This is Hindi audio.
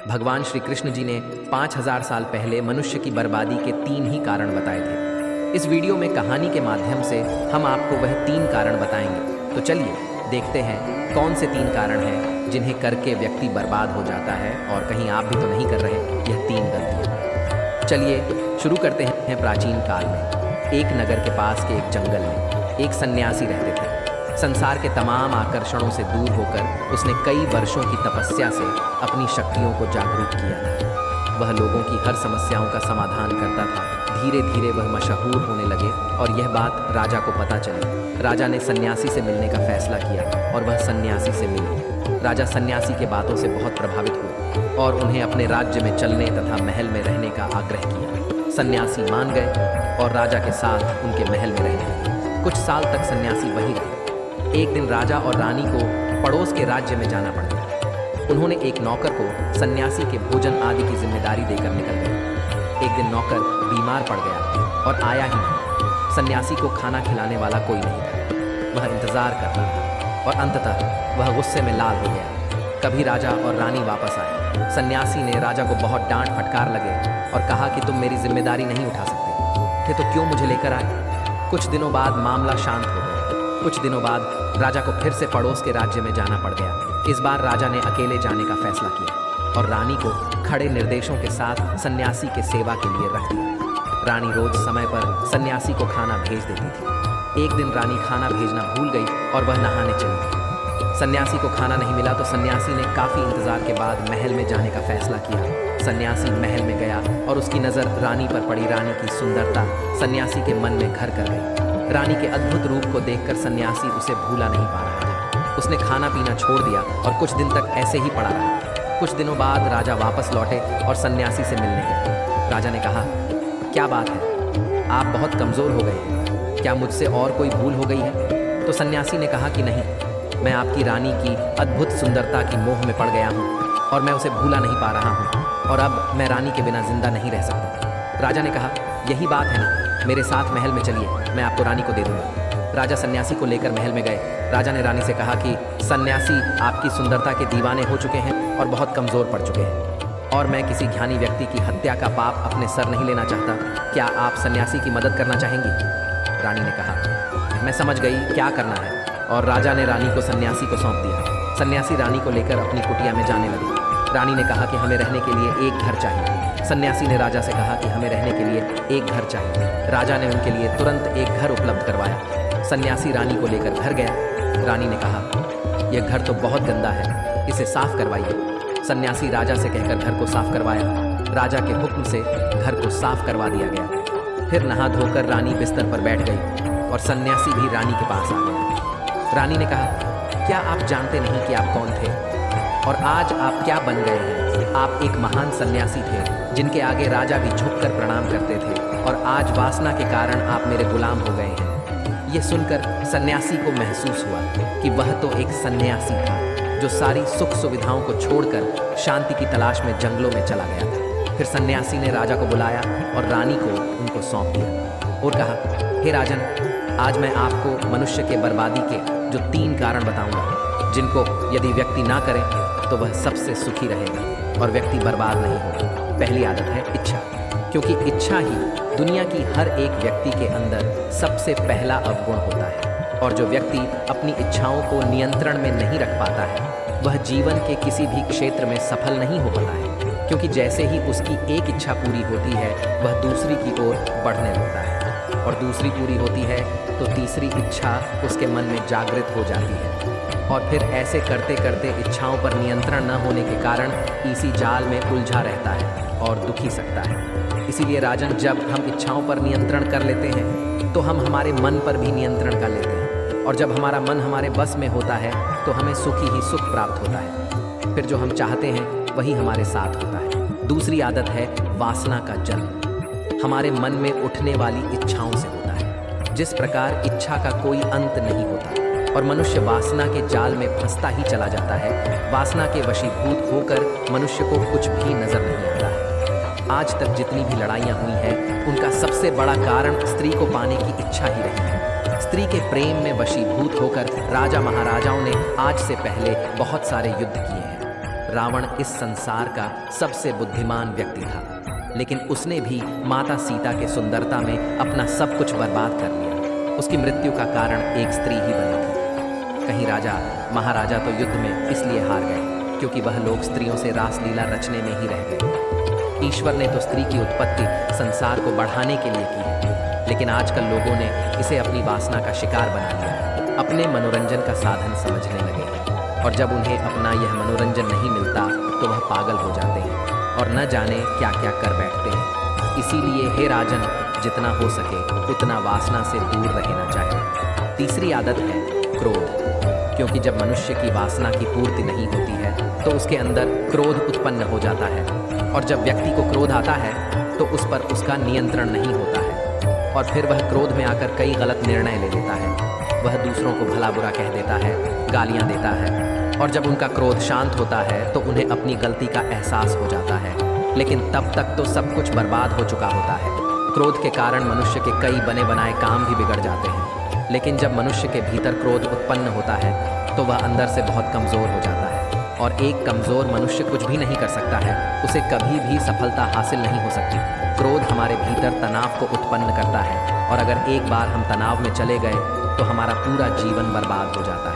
भगवान श्री कृष्ण जी ने 5000 साल पहले मनुष्य की बर्बादी के 3 ही कारण बताए थे। इस वीडियो में कहानी के माध्यम से हम आपको वह 3 कारण बताएंगे। तो चलिए देखते हैं कौन से 3 कारण हैं जिन्हें करके व्यक्ति बर्बाद हो जाता है और कहीं आप भी तो नहीं कर रहे यह 3 गलतियाँ। चलिए शुरू करते हैं। प्राचीन काल में एक नगर के पास के एक जंगल में एक सन्यासी रहते थे। संसार के तमाम आकर्षणों से दूर होकर उसने कई वर्षों की तपस्या से अपनी शक्तियों को जागरूक किया था। वह लोगों की हर समस्याओं का समाधान करता था। धीरे धीरे वह मशहूर होने लगे और यह बात राजा को पता चली। राजा ने सन्यासी से मिलने का फैसला किया और वह सन्यासी से मिले। राजा सन्यासी के बातों से बहुत प्रभावित हुए और उन्हें अपने राज्य में चलने तथा महल में रहने का आग्रह किया। सन्यासी मान गए और राजा के साथ उनके महल में रहने लगे। कुछ साल तक सन्यासी वहीं रहे। एक दिन राजा और रानी को पड़ोस के राज्य में जाना पड़ गया। उन्होंने एक नौकर को सन्यासी के भोजन आदि की जिम्मेदारी देकर निकल गए। एक दिन नौकर बीमार पड़ गया और आया ही नहीं। सन्यासी को खाना खिलाने वाला कोई नहीं था। वह इंतजार करता था और अंततः वह गुस्से में लाल हो गया। कभी राजा और रानी वापस आए। सन्यासी ने राजा को बहुत डांट फटकार लगे और कहा कि तुम मेरी जिम्मेदारी नहीं उठा सकते थे तो क्यों मुझे लेकर आए। कुछ दिनों बाद मामला शांत हो गया। कुछ दिनों बाद राजा को फिर से पड़ोस के राज्य में जाना पड़ गया। इस बार राजा ने अकेले जाने का फैसला किया और रानी को खड़े निर्देशों के साथ सन्यासी के सेवा के लिए रख दिया। रानी रोज समय पर सन्यासी को खाना भेज देती थी। एक दिन रानी खाना भेजना भूल गई और वह नहाने चली गई। सन्यासी को खाना नहीं मिला तो सन्यासी ने काफी इंतजार के बाद महल में जाने का फैसला किया। सन्यासी महल में गया और उसकी नजर रानी पर पड़ी। रानी की सुंदरता सन्यासी के मन में घर कर गई। रानी के अद्भुत रूप को देखकर सन्यासी उसे भूला नहीं पा रहा था। उसने खाना पीना छोड़ दिया और कुछ दिन तक ऐसे ही पड़ा रहा। कुछ दिनों बाद राजा वापस लौटे और सन्यासी से मिलने गए। राजा ने कहा, क्या बात है, आप बहुत कमज़ोर हो गए हैं, क्या मुझसे और कोई भूल हो गई है। तो सन्यासी ने कहा कि नहीं, मैं आपकी रानी की अद्भुत सुंदरता की मोह में पड़ गया हूँ और मैं उसे भूला नहीं पा रहा हूँ और अब मैं रानी के बिना जिंदा नहीं रह सकता। राजा ने कहा, यही बात है ना, मेरे साथ महल में चलिए, मैं आपको रानी को दे दूंगा। राजा सन्यासी को लेकर महल में गए। राजा ने रानी से कहा कि सन्यासी आपकी सुंदरता के दीवाने हो चुके हैं और बहुत कमज़ोर पड़ चुके हैं और मैं किसी ज्ञानी व्यक्ति की हत्या का पाप अपने सर नहीं लेना चाहता। क्या आप सन्यासी की मदद करना चाहेंगी। रानी ने कहा, मैं समझ गई क्या करना है, और राजा ने रानी को सन्यासी को सौंप दिया। सन्यासी रानी को लेकर अपनी कुटिया में जाने लगी। रानी ने कहा कि हमें रहने के लिए एक घर चाहिए। सन्यासी ने राजा से कहा कि हमें रहने के लिए एक घर चाहिए। राजा ने उनके लिए तुरंत एक घर उपलब्ध करवाया। सन्यासी रानी को लेकर घर गया। रानी ने कहा, यह घर तो बहुत गंदा है, इसे साफ करवाइए। सन्यासी राजा से कहकर घर को साफ करवाया। राजा के हुक्म से घर को साफ करवा दिया गया। फिर नहा धोकर रानी बिस्तर पर बैठ गई और सन्यासी भी रानी के पास आ गया। रानी ने कहा, क्या आप जानते नहीं कि आप कौन थे और आज आप क्या बन गए हैं। आप एक महान सन्यासी थे जिनके आगे राजा भी झुककर प्रणाम करते थे और आज वासना के कारण आप मेरे गुलाम हो गए हैं। ये सुनकर सन्यासी को महसूस हुआ कि वह तो एक सन्यासी था जो सारी सुख सुविधाओं को छोड़कर शांति की तलाश में जंगलों में चला गया था। फिर सन्यासी ने राजा को बुलाया और रानी को उनको सौंप दिया और कहा, हे राजन, आज मैं आपको मनुष्य के बर्बादी के जो 3 कारण बताऊंगा जिनको यदि व्यक्ति ना करे तो वह सबसे सुखी रहेगा और व्यक्ति बर्बाद नहीं होगा। पहली आदत है इच्छा, क्योंकि इच्छा ही दुनिया की हर एक व्यक्ति के अंदर सबसे पहला अवगुण होता है और जो व्यक्ति अपनी इच्छाओं को नियंत्रण में नहीं रख पाता है वह जीवन के किसी भी क्षेत्र में सफल नहीं हो पाता है, क्योंकि जैसे ही उसकी एक इच्छा पूरी होती है वह दूसरी की ओर बढ़ने लगता है और दूसरी पूरी होती है तो तीसरी इच्छा उसके मन में जागृत हो जाती है और फिर ऐसे करते करते इच्छाओं पर नियंत्रण न होने के कारण इसी जाल में उलझा रहता है और दुखी सकता है। इसीलिए राजन, जब हम इच्छाओं पर नियंत्रण कर लेते हैं तो हम हमारे मन पर भी नियंत्रण कर लेते हैं और जब हमारा मन हमारे बस में होता है तो हमें सुख ही सुख प्राप्त होता है। फिर जो हम चाहते हैं वही हमारे साथ होता है। दूसरी आदत है वासना का जन्म। हमारे मन में उठने वाली इच्छाओं से होता है। जिस प्रकार इच्छा का कोई अंत नहीं होता और मनुष्य वासना के जाल में फंसता ही चला जाता है, वासना के वशीभूत होकर मनुष्य को कुछ भी नजर नहीं आता है। आज तक जितनी भी लड़ाइयाँ हुई हैं उनका सबसे बड़ा कारण स्त्री को पाने की इच्छा ही रही है। स्त्री के प्रेम में वशीभूत होकर राजा महाराजाओं ने आज से पहले बहुत सारे युद्ध किए हैं। रावण इस संसार का सबसे बुद्धिमान व्यक्ति था, लेकिन उसने भी माता सीता के सुंदरता में अपना सब कुछ बर्बाद कर लिया। उसकी मृत्यु का कारण एक स्त्री ही बनी थी। कहीं राजा महाराजा तो युद्ध में इसलिए हार गए क्योंकि वह लोग स्त्रियों से रासलीला रचने में ही रह गए। ईश्वर ने तो स्त्री की उत्पत्ति संसार को बढ़ाने के लिए की है, लेकिन आजकल लोगों ने इसे अपनी वासना का शिकार बना लिया है, अपने मनोरंजन का साधन समझने लगे हैं। और जब उन्हें अपना यह मनोरंजन नहीं मिलता तो वह पागल हो जाते हैं और न जाने क्या क्या कर बैठते हैं। इसीलिए हे राजन, जितना हो सके उतना वासना से दूर रहना चाहिए। तीसरी आदत है क्रोध, क्योंकि जब मनुष्य की वासना की पूर्ति नहीं होती है तो उसके अंदर क्रोध उत्पन्न हो जाता है, और जब व्यक्ति को क्रोध आता है तो उस पर उसका नियंत्रण नहीं होता है, और फिर वह क्रोध में आकर कई गलत निर्णय ले लेता है। वह दूसरों को भला बुरा कह देता है, गालियां देता है, और जब उनका क्रोध शांत होता है तो उन्हें अपनी गलती का एहसास हो जाता है, लेकिन तब तक तो सब कुछ बर्बाद हो चुका होता है। क्रोध के कारण मनुष्य के कई बने बनाए काम भी बिगड़ जाते हैं, लेकिन जब मनुष्य के भीतर क्रोध उत्पन्न होता है तो वह अंदर से बहुत कमज़ोर हो जाता है, और एक कमज़ोर मनुष्य कुछ भी नहीं कर सकता है, उसे कभी भी सफलता हासिल नहीं हो सकती। क्रोध हमारे भीतर तनाव को उत्पन्न करता है, और अगर एक बार हम तनाव में चले गए तो हमारा पूरा जीवन बर्बाद हो जाता है।